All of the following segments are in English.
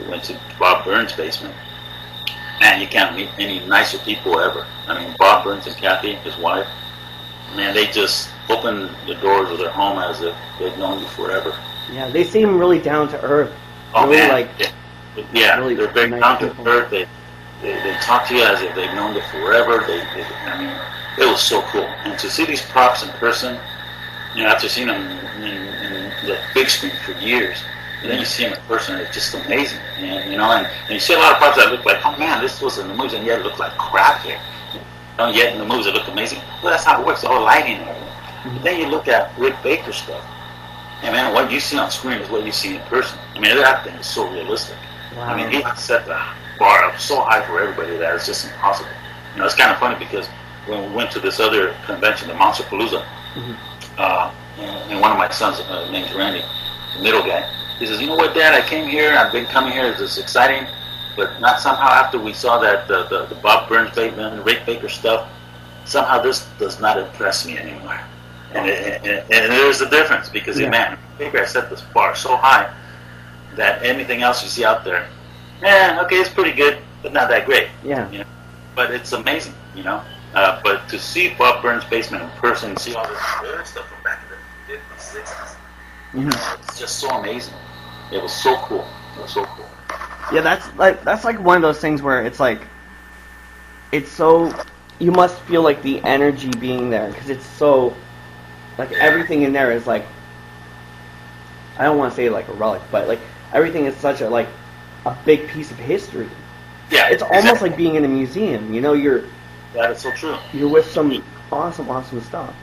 went to Bob Burns' basement. Man, you can't meet any nicer people ever. I mean, Bob Burns and Kathy, his wife, man, they just opened the doors of their home as if they've known you forever. Yeah, they seem really down to earth. Oh, really, man. like, yeah, really they're very nice down to people. earth. They talk to you as if they've known you forever. I mean, it was so cool. And to see these props in person, you know, after seeing them in the big screen for years, and then you see them in person, it's just amazing. And, you know, and you see a lot of props that look like, oh man, this was in the movies, and yet it looked like crap here. You know, yet in the movies it looked amazing. Well, that's how it works, all lighting and everything. But then you look at Rick Baker's stuff, and man, what you see on screen is what you see in person. I mean, that thing is so realistic. Wow. I mean, he set the bar up so high for everybody that it's just impossible. You know, it's kind of funny because when we went to this other convention, the Monsterpalooza, and one of my sons, named Randy, the middle guy, he says, you know what, Dad, I came here, I've been coming here, it's exciting, but not somehow after we saw that the Bob Burns Bateman, Rick Baker stuff, somehow this does not impress me anymore. And there's a difference because, man, Baker has set this bar so high that anything else you see out there, okay, it's pretty good, but not that great. Yeah. You know? But it's amazing, you know. But to see Bob Burns' basement in person, see all this weird stuff from back in the 50s, 60s, you know, it's just so amazing. It was so cool. It was so cool. Yeah, that's like one of those things where it's like, it's so, you must feel like the energy being there because it's so, like everything in there is like, I don't want to say like a relic, but like everything is such a big piece of history. Yeah, it's almost like being in a museum. You know, that is so true. You're with some awesome stuff.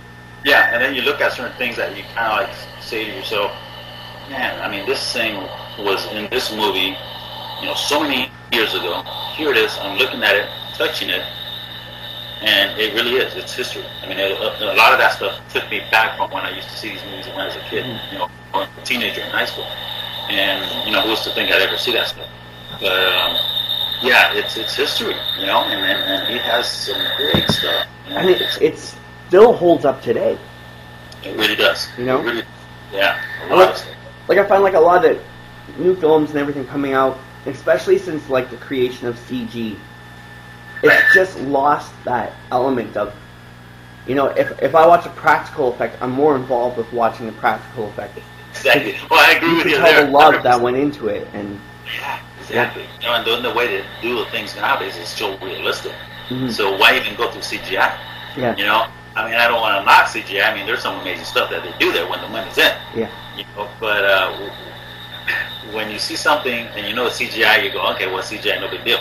Yeah, and then you look at certain things that you kind of like say to yourself, man, I mean, this thing was in this movie, you know, so many years ago. Here it is. I'm looking at it, touching it, and it really is. It's history. I mean, a lot of that stuff took me back from when I used to see these movies when I was a kid, you know, or a teenager in high school. And, you know, who was to think I'd ever see that stuff? But, yeah, it's history, you know, and he has some great stuff. You know? I mean, it still holds up today. It really does. You know? It really, yeah, a lot of stuff. Like, I find, like, a lot of new films and everything coming out, especially since, like, the creation of CG, it's just lost that element of, you know, if I watch a practical effect, I'm more involved with watching the practical effect. Exactly. Well, I agree with you there. there. You can tell the love that went into it. And yeah, exactly. Yeah. You know, and the way they do the things nowadays is so realistic. Mm-hmm. So why even go through CGI? Yeah. You know? I mean, I don't want to knock CGI. I mean, there's some amazing stuff that they do there when the money's in. Yeah. You know, but when you see something and you know it's CGI, you go, okay, well, CGI, no big deal.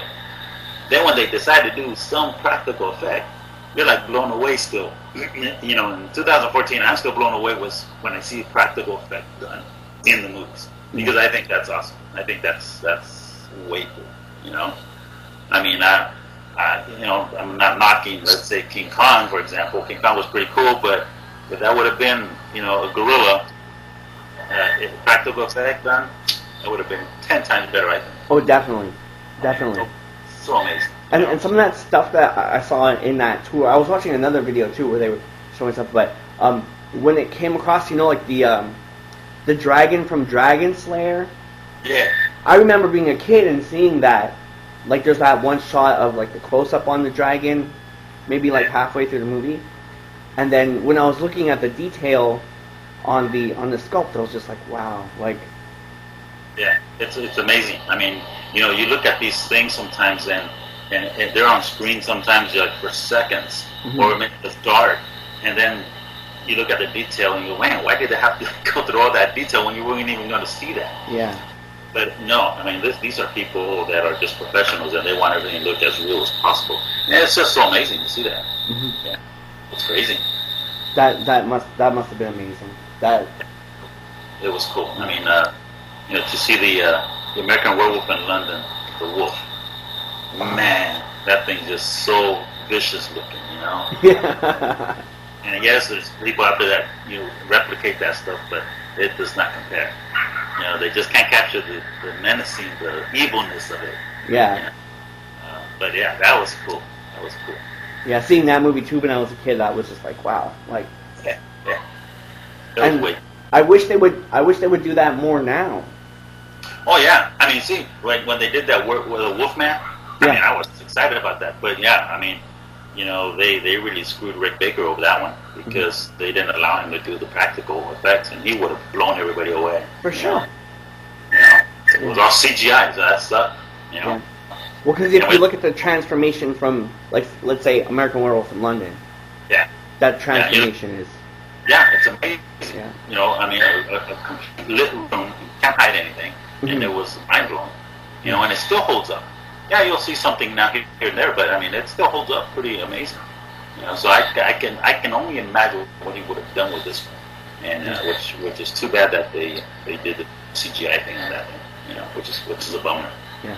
Then when they decide to do some practical effect, you're like blown away still. You know, in 2014, I'm still blown away when I see practical effect done in the movies. Because I think that's awesome. I think that's way cool, you know? I mean, you know, I'm not knocking, let's say, King Kong, for example. King Kong was pretty cool, but if that would have been, you know, a gorilla, practical effect done, it would have been 10 times better, I think. Oh, definitely. Definitely. So amazing. And some of that stuff that I saw in that tour, I was watching another video too where they were showing stuff, but when it came across, you know, like the dragon from Dragon Slayer. Yeah. I remember being a kid and seeing that. Like, there's that one shot of like the close up on the dragon, maybe like halfway through the movie, and then when I was looking at the detail on the sculpt, I was just like, wow, like. Yeah, it's amazing. I mean, you know, you look at these things sometimes and they're on screen sometimes like for seconds, or maybe it's dark, and then you look at the detail and you go, man, why did they have to go through all that detail when you weren't even going to see that? Yeah. But no, I mean, these are people that are just professionals and they want everything to look as real as possible. And it's just so amazing to see that. Mm-hmm. Yeah, it's crazy. That must have been amazing. It was cool. I mean, you know, to see the American Werewolf in London, the wolf. Man, that thing's just so vicious looking, you know. Yeah. And yes, there's people out there that replicate that stuff, but it does not compare. You know, they just can't capture the menacing, the evilness of it. Yeah. You know? But yeah, that was cool. That was cool. Yeah, seeing that movie too when I was a kid, that was just like, wow, like. Yeah. And I wish they would do that more now. Oh yeah, I mean, see, when they did that work with the Wolfman, I mean, I was excited about that. But yeah, I mean, they really screwed Rick Baker over that one because they didn't allow him to do the practical effects, and he would have blown everybody away. For sure. It was all CGI, so that sucked. Yeah. Well, because if you look at the transformation from, like, let's say, American Werewolf in London, that transformation is... Yeah, it's amazing. Yeah. I mean, a complete room, you can't hide anything, and it was mind-blowing. And it still holds up. Yeah, you'll see something now here and there, but I mean, it still holds up pretty amazing. So I can only imagine what he would have done with this one, and which is too bad that they did the CGI thing on that one, which is a bummer. Yeah.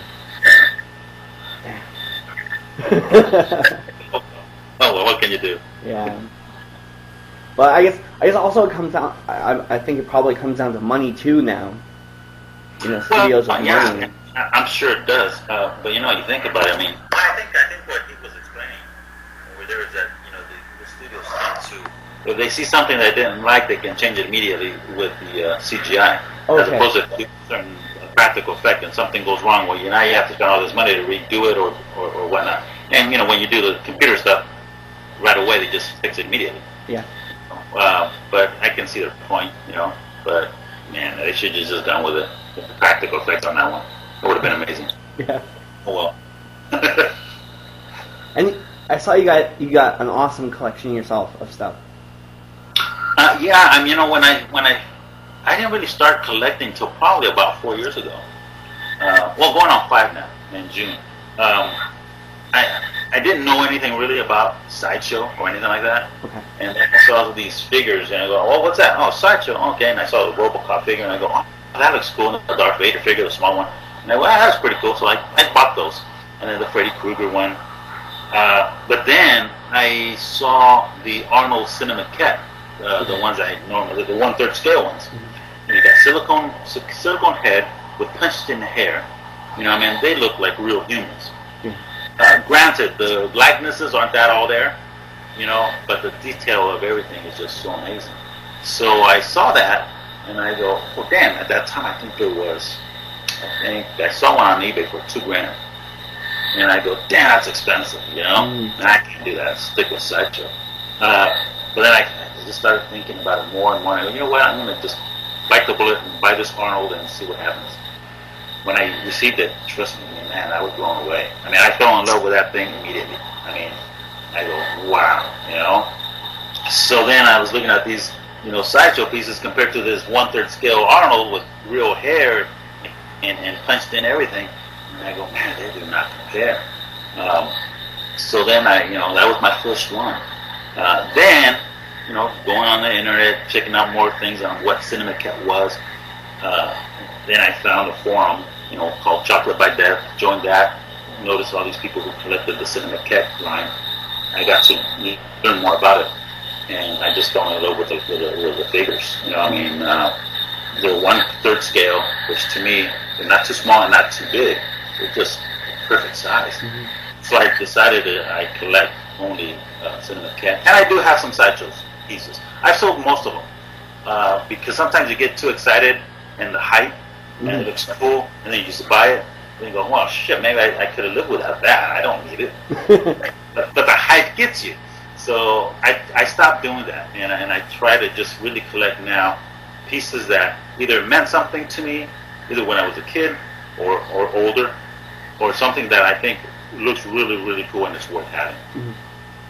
Oh well, what can you do? Yeah. But I guess also it comes down. I think it probably comes down to money too now. Studios have money. I'm sure it does, but you think about it. I mean, I think what he was explaining over there is that the studios tend to, if they see something they didn't like, they can change it immediately with the CGI, as opposed to certain practical effect. And something goes wrong, well, now you have to spend all this money to redo it or whatnot. And when you do the computer stuff, right away they just fix it immediately. Yeah. But I can see their point, But man, they should have just gone with the practical effects on that one. It would have been amazing. Yeah. Oh well. And I saw you got an awesome collection yourself of stuff. Yeah, I mean, when I didn't really start collecting till probably about 4 years ago. Going on 5 now in June. I didn't know anything really about Sideshow or anything like that. Okay. And then I saw these figures, and I go, "Oh, what's that? Oh, Sideshow. Okay." And I saw the RoboCop figure, and I go, "Oh, that looks cool." And the Darth Vader figure, the small one. And I go, "That's pretty cool." So I bought those. And then the Freddy Krueger one. But then I saw the Arnold Cinemaquette, the ones I normally, the 1/3 scale ones. And you got silicone head with punched-in hair. I mean, they look like real humans. Granted, the likenesses aren't that all there, but the detail of everything is just so amazing. So I saw that, and I go, well, damn, at that time I think I saw one on eBay for $2,000. And I go, damn, that's expensive, And I can't do that, stick with Sideshow. But then I just started thinking about it more and more. I go, you know what, I'm going to just bite the bullet and buy this Arnold and see what happens. When I received it, trust me, man, I was blown away. I mean, I fell in love with that thing immediately. I mean, I go, wow, So then I was looking at these, Sideshow pieces compared to this 1/3 scale Arnold with real hair and punched in everything. And I go, man, they do not compare. So then that was my first one. Then, going on the internet, checking out more things on what Cinemaquette was. Then I found a forum, called Chocolate by Death. Joined that. Noticed all these people who collected the Cinemaquette line. I got to learn more about it, and I just fell in love with the figures. They're 1/3 scale, which to me, they're not too small and not too big. They're just perfect size. So I decided I collect only Cinemaquette, and I do have some Sideshow pieces. I've sold most of them because sometimes you get too excited and the hype. And it looks cool, and then you just buy it, and you go, well, shit, maybe I could have lived without that. I don't need it. but the hype gets you. So I stopped doing that, and I try to just really collect now pieces that either meant something to me, either when I was a kid or older, or something that I think looks really, really cool and it's worth having.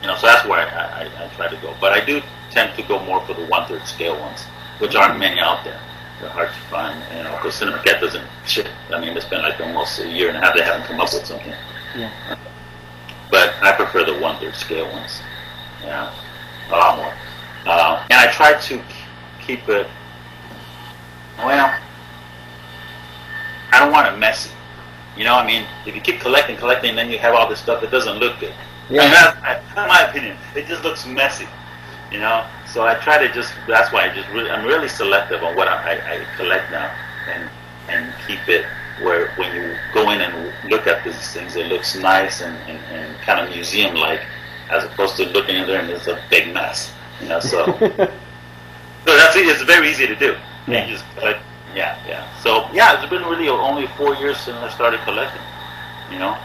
So that's where I try to go. But I do tend to go more for the 1/3 scale ones, which aren't many out there. They're hard to find, because Cinemaquette doesn't ship. I mean, it's been like almost a year and a half they haven't come up with something. Yeah. But I prefer the 1/3 scale ones. Yeah, a lot more. And I try to keep it, well, I don't want it messy. I mean, if you keep collecting, then you have all this stuff that doesn't look good. Yeah. I mean, in my opinion, it just looks messy. So I try to that's why I'm really selective on what I collect now, and keep it where when you go in and look at these things, it looks nice and kind of museum-like, as opposed to looking in there and it's a big mess, So, so it's very easy to do. Yeah. You just collect Yeah. So yeah, it's been really only 4 years since I started collecting. You know,